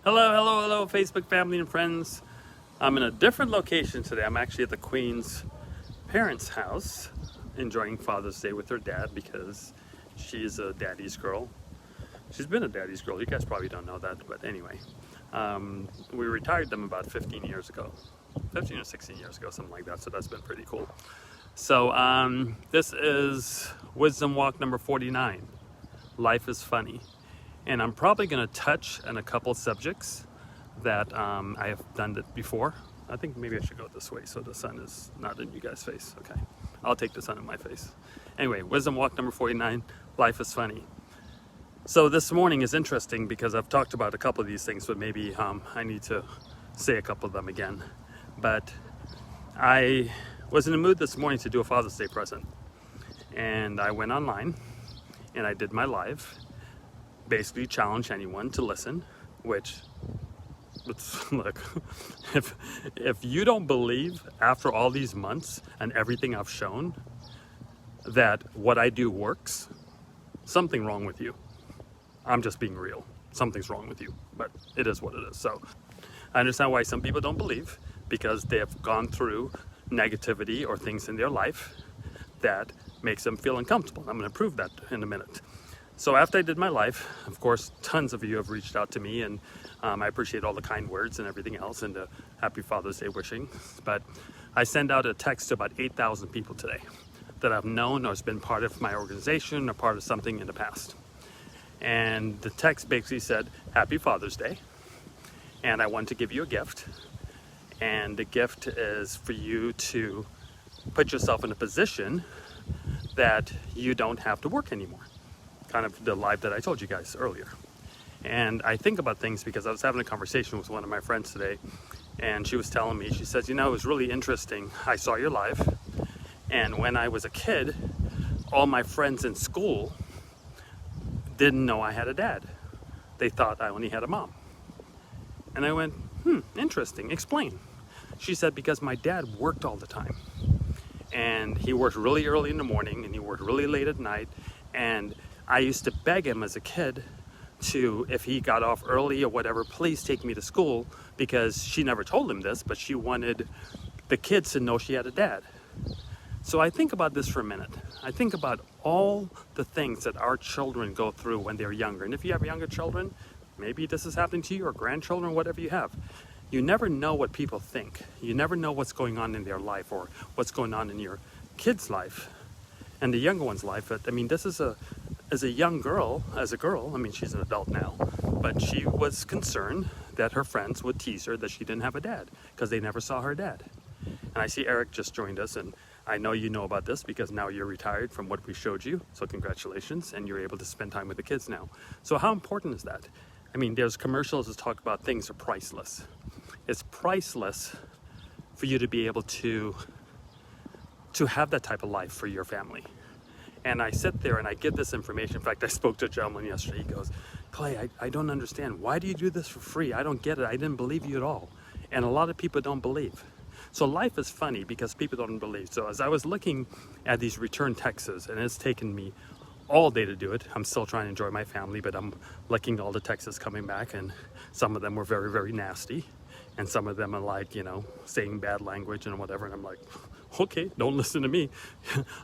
Hello, Facebook family and friends. I'm in a different location today. I'm actually at the Queen's parents' house, enjoying Father's Day with her dad because she's a daddy's girl. She's been a daddy's girl. You guys probably don't know that, but anyway. We retired them about 15 years ago. 15 or 16 years ago, something like that, so that's been pretty cool. So this is Wisdom Walk number 49. Life is funny. And I'm probably going to touch on a couple subjects that I have done it before. I think maybe I should go this way so the sun is not in you guys' face. Okay, I'll take the sun in my face. Anyway, Wisdom Walk number 49, Life is funny. So this morning is interesting because I've talked about a couple of these things, but maybe I need to say a couple of them again. But I was in the mood this morning to do a Father's Day present. And I went online and I did my live. Basically challenge anyone to listen, which look, if you don't believe after all these months and everything I've shown that what I do works, something wrong with you. I'm just being real. Something's wrong with you, but it is what it is. So I understand why some people don't believe, because they have gone through negativity or things in their life that makes them feel uncomfortable. I'm going to prove that in a minute. So after I did my live, of course, tons of you have reached out to me, and I appreciate all the kind words and everything else, and the Happy Father's Day wishing. But I sent out a text to about 8,000 people today that I've known or has been part of my organization or part of something in the past. And the text basically said, Happy Father's Day, and I want to give you a gift. And the gift is for you to put yourself in a position that you don't have to work anymore. Kind of the live that I told you guys earlier. And I think about things because I was having a conversation with one of my friends today, and she was telling me, she says, you know, it was really interesting. I saw your live, and when I was a kid, all my friends in school didn't know I had a dad. They thought I only had a mom. And I went, interesting, explain. She said, because my dad worked all the time. And he worked really early in the morning, and he worked really late at night, and I used to beg him as a kid to, if he got off early or whatever, please take me to school, because she never told him this, but she wanted the kids to know she had a dad. So I think about this for a minute. I think about all the things that our children go through when they're younger. And if you have younger children, maybe this is happening to you, or grandchildren, whatever you have. You never know what people think. You never know what's going on in their life or what's going on in your kid's life and the younger one's life. But I mean, this is as a young girl, I mean, she's an adult now, but she was concerned that her friends would tease her that she didn't have a dad because they never saw her dad. And I see Eric just joined us, and I know you know about this because now you're retired from what we showed you. So congratulations, and you're able to spend time with the kids now. So how important is that? I mean, there's commercials that talk about things are priceless. It's priceless for you to be able to have that type of life for your family. And I sit there and I get this information. In fact, I spoke to a gentleman yesterday. He goes, Clay, I don't understand. Why do you do this for free? I don't get it. I didn't believe you at all. And a lot of people don't believe. So life is funny because people don't believe. So as I was looking at these return texts, and it's taken me all day to do it. I'm still trying to enjoy my family, but I'm looking at all the texts coming back, and some of them were very, very nasty. And some of them are like, you know, saying bad language and whatever. And I'm like, okay, don't listen to me.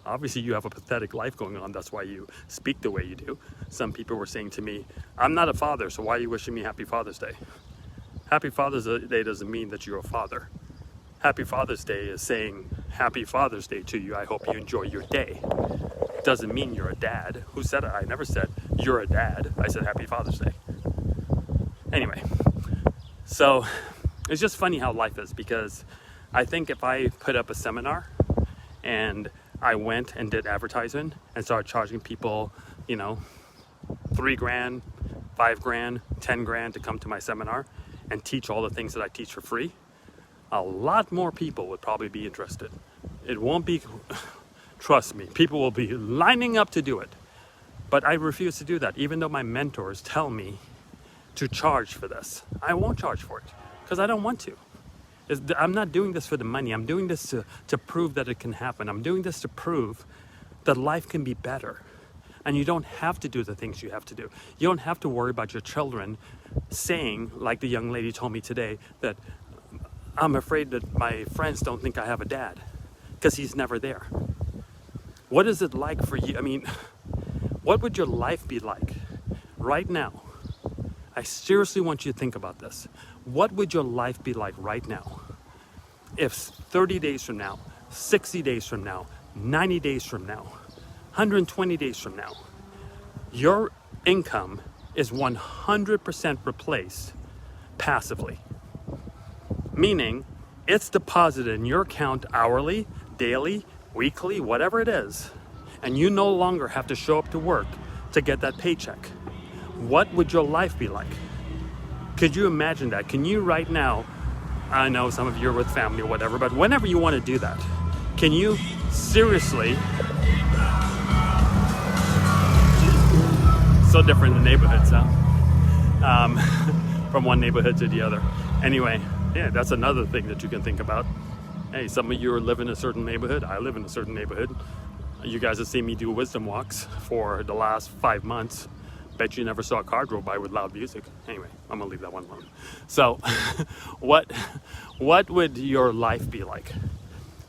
Obviously, you have a pathetic life going on. That's why you speak the way you do. Some people were saying to me, I'm not a father, so why are you wishing me Happy Father's Day? Happy Father's Day doesn't mean that you're a father. Happy Father's Day is saying Happy Father's Day to you. I hope you enjoy your day. Doesn't mean you're a dad. Who said it? I never said you're a dad. I said Happy Father's Day. Anyway, so it's just funny how life is, because I think if I put up a seminar and I went and did advertisement and started charging people, you know, $3,000, $5,000, $10,000 to come to my seminar and teach all the things that I teach for free, a lot more people would probably be interested. It won't be, trust me, people will be lining up to do it. But I refuse to do that, even though my mentors tell me to charge for this. I won't charge for it because I don't want to. I'm not doing this for the money. I'm doing this to prove that it can happen. I'm doing this to prove that life can be better. And you don't have to do the things you have to do. You don't have to worry about your children saying, like the young lady told me today, that I'm afraid that my friends don't think I have a dad because he's never there. What is it like for you? I mean, what would your life be like right now? I seriously want you to think about this. What would your life be like right now if 30 days from now, 60 days from now, 90 days from now, 120 days from now, your income is 100% replaced passively? Meaning it's deposited in your account hourly, daily, weekly, whatever it is, and you no longer have to show up to work to get that paycheck. What would your life be like? Could you imagine that? Can you right now, I know some of you are with family or whatever, but whenever you want to do that, can you seriously, so different in the neighborhoods, huh? From one neighborhood to the other. Anyway, yeah, that's another thing that you can think about. Hey, some of you are living in a certain neighborhood. I live in a certain neighborhood. You guys have seen me do wisdom walks for the last 5 months. Bet you never saw a car drove by with loud music. Anyway, I'm gonna leave that one alone. So, what would your life be like?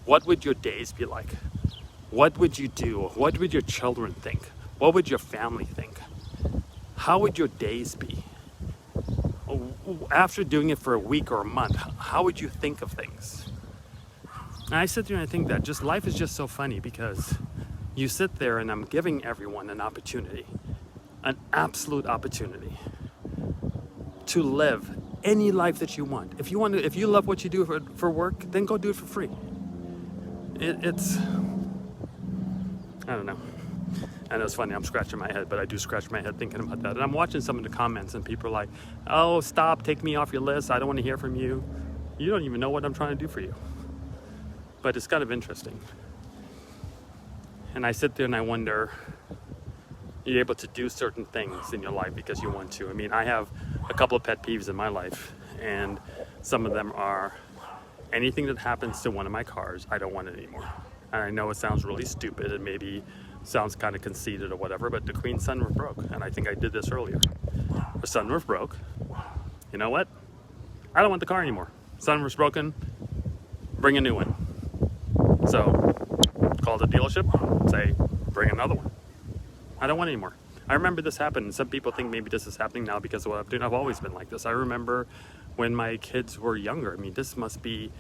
What would your days be like? What would you do? What would your children think? What would your family think? How would your days be? After doing it for a week or a month, how would you think of things? And I sit there and I think that just life is just so funny because you sit there and I'm giving everyone an opportunity, an absolute opportunity to live any life that you want. If you love what you do for work, then go do it for free. It's, I don't know. I know it's funny, I'm scratching my head, but I do scratch my head thinking about that. And I'm watching some of the comments and people are like, oh, stop, take me off your list. I don't want to hear from you. You don't even know what I'm trying to do for you. But it's kind of interesting. And I sit there and I wonder, you're able to do certain things in your life because you want to. I mean, I have a couple of pet peeves in my life, and some of them are anything that happens to one of my cars, I don't want it anymore. And I know it sounds really stupid and maybe sounds kind of conceited or whatever, but the Queen's sunroof broke. And I think I did this earlier. The sunroof broke. You know what? I don't want the car anymore. Sunroof's broken. Bring a new one. So call the dealership, say, bring another one. I don't want it anymore. I remember this happened, and some people think maybe this is happening now because of what I'm doing. I've always been like this. I remember when my kids were younger. I mean, this must be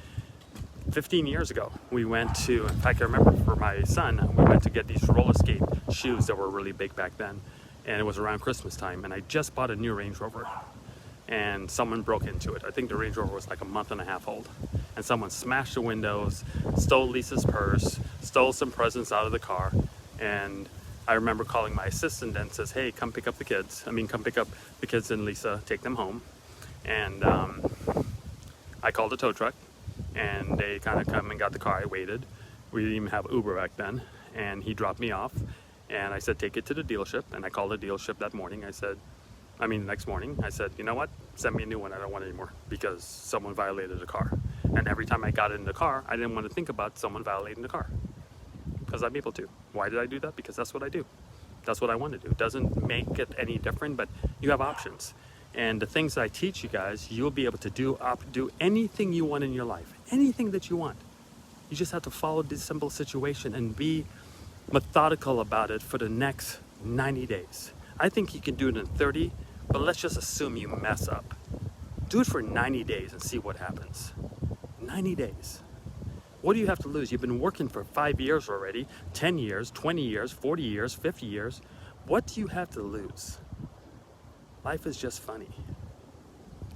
15 years ago. We went to, in fact, I remember for my son, we went to get these roller skate shoes that were really big back then. And it was around Christmas time, and I just bought a new Range Rover. And someone broke into it. I think the Range Rover was like a month and a half old. And someone smashed the windows, stole Lisa's purse, stole some presents out of the car. And I remember calling my assistant and says, hey, come pick up the kids. Come pick up the kids and Lisa, take them home. And I called a tow truck, and they kind of come and got the car. I waited. We didn't even have Uber back then. And he dropped me off. And I said, take it to the dealership. And I called the dealership that morning. The next morning, I said, you know what? Send me a new one. I don't want it anymore because someone violated the car. And every time I got in the car, I didn't want to think about someone violating the car because I'm able to. Why did I do that? Because that's what I do. That's what I want to do. It doesn't make it any different, but you have options. And the things that I teach you guys, you'll be able to do anything you want in your life, anything that you want. You just have to follow this simple situation and be methodical about it for the next 90 days. I think you can do it in 30, but let's just assume you mess up. Do it for 90 days and see what happens. 90 days. What do you have to lose? You've been working for 5 years already, 10 years, 20 years, 40 years, 50 years. What do you have to lose? Life is just funny.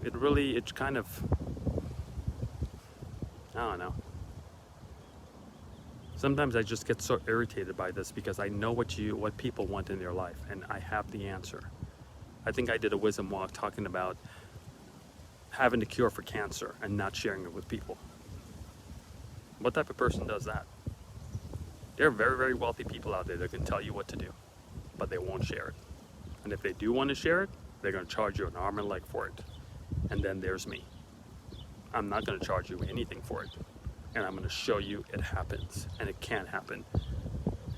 It's kind of, I don't know. Sometimes I just get so irritated by this because I know what people want in their life, and I have the answer. I think I did a wisdom walk talking about having the cure for cancer and not sharing it with people. What type of person does that? There are very, very wealthy people out there that can tell you what to do, but they won't share it. And if they do want to share it, they're going to charge you an arm and leg for it. And then there's me. I'm not going to charge you anything for it. And I'm going to show you it happens, and it can happen.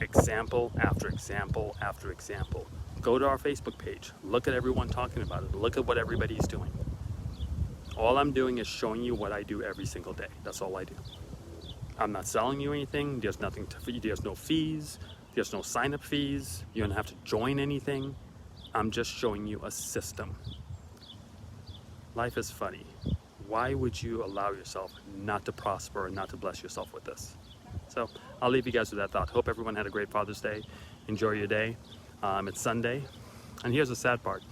Example after example after example. Go to our Facebook page. Look at everyone talking about it. Look at what everybody's doing. All I'm doing is showing you what I do every single day. That's all I do. I'm not selling you anything. There's nothing to, there's no fees. There's no sign-up fees. You don't have to join anything. I'm just showing you a system. Life is funny. Why would you allow yourself not to prosper and not to bless yourself with this? So I'll leave you guys with that thought. Hope everyone had a great Father's Day. Enjoy your day. It's Sunday. And here's the sad part.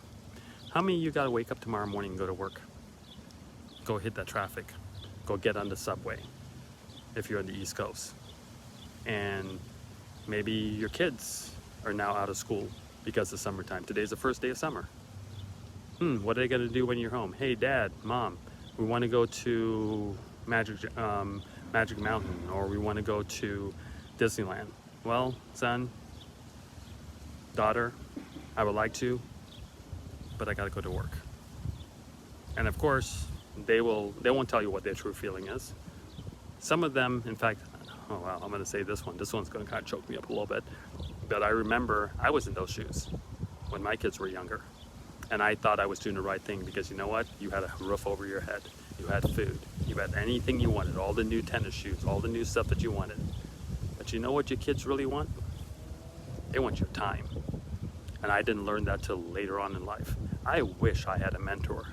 How many of you got to wake up tomorrow morning and go to work? Go hit that traffic. Go get on the subway if you're on the East Coast. And maybe your kids are now out of school because it's summertime. Today's the first day of summer. What are they going to do when you're home? Hey, Dad, Mom, we want to go to Magic Mountain, or we want to go to Disneyland. Well, son, daughter, I would like to, but I got to go to work. And of course, they won't tell you what their true feeling is. Some of them, in fact, oh wow, I'm going to say this one. This one's going to kind of choke me up a little bit. But I remember I was in those shoes when my kids were younger. And I thought I was doing the right thing because you know what? You had a roof over your head. You had food. You had anything you wanted. All the new tennis shoes. All the new stuff that you wanted. But you know what your kids really want? They want your time. And I didn't learn that till later on in life. I wish I had a mentor.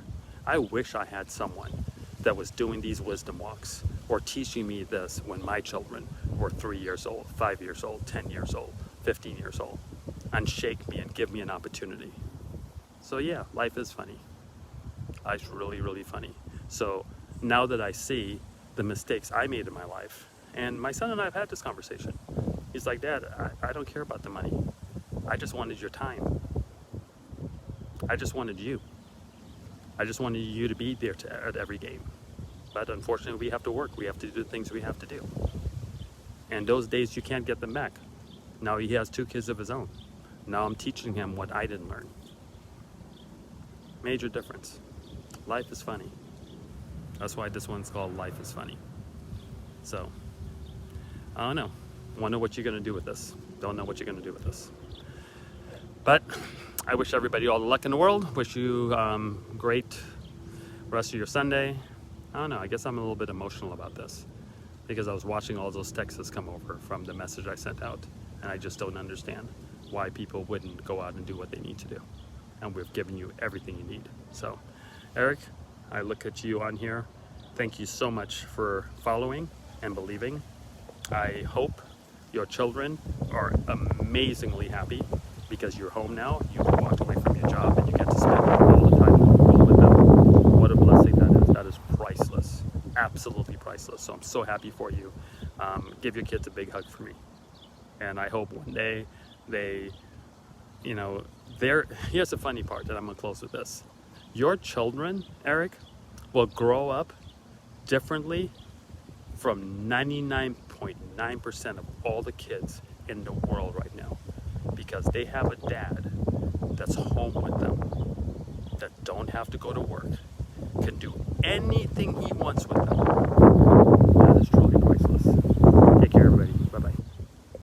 I wish I had someone that was doing these wisdom walks or teaching me this when my children were 3 years old, 5 years old, 10 years old, 15 years old, and shake me and give me an opportunity. So yeah, life is funny. Life's really, really funny. So now that I see the mistakes I made in my life, and my son and I have had this conversation. He's like, Dad, I don't care about the money. I just wanted your time. I just wanted you. I just wanted you to be there at every game. But unfortunately, we have to work. We have to do the things we have to do. And those days, you can't get them back. Now he has 2 kids of his own. Now I'm teaching him what I didn't learn. Major difference. Life is funny. That's why this one's called Life is Funny. So, I don't know. Wonder what you're going to do with this. Don't know what you're going to do with this. But I wish everybody all the luck in the world. Wish you great rest of your Sunday. I don't know. I guess I'm a little bit emotional about this because I was watching all those texts come over from the message I sent out. And I just don't understand why people wouldn't go out and do what they need to do. And we've given you everything you need. So, Eric, I look at you on here. Thank you so much for following and believing. I hope your children are amazingly happy because you're home now. You walked away from your job and you get to spend all the time in the world with them. What a blessing that is. That is priceless. Absolutely priceless. So I'm so happy for you. Give your kids a big hug for me. And I hope one day they, here's the funny part, and I'm gonna close with this. Your children, Eric, will grow up differently from 99.9% of all the kids in the world right now because they have a dad that's home with them, that don't have to go to work, can do anything he wants with them.